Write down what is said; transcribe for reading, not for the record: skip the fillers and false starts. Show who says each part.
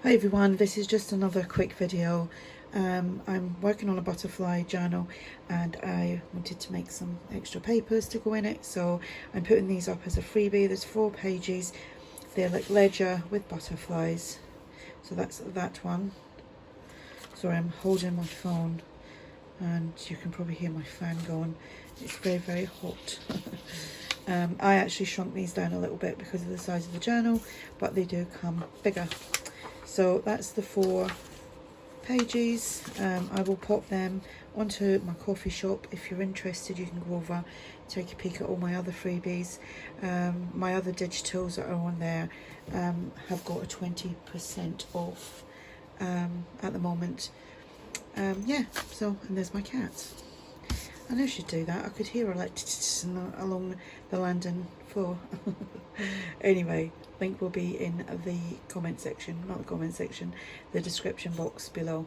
Speaker 1: Hi everyone, this is just another quick video. I'm working on a butterfly journal and I wanted to make some extra papers to go in it, so I'm putting these up as a freebie. There's 4 pages. They're like ledger with butterflies, so that's that one. Sorry, I'm holding my phone and you can probably hear my fan going. It's very, very hot. I actually shrunk these down a little bit because of the size of the journal, but they do come bigger. So that's the 4 pages. I will pop them onto my KoFi shop. If you're interested, you can go over, take a peek at all my other freebies. My other digitals that are on there have got a 20% off at the moment. Yeah, so, and there's my cat. I know she'd do that. I could hear her like along the London floor. Anyway, link will be in the comment section, not the comment section, the description box below.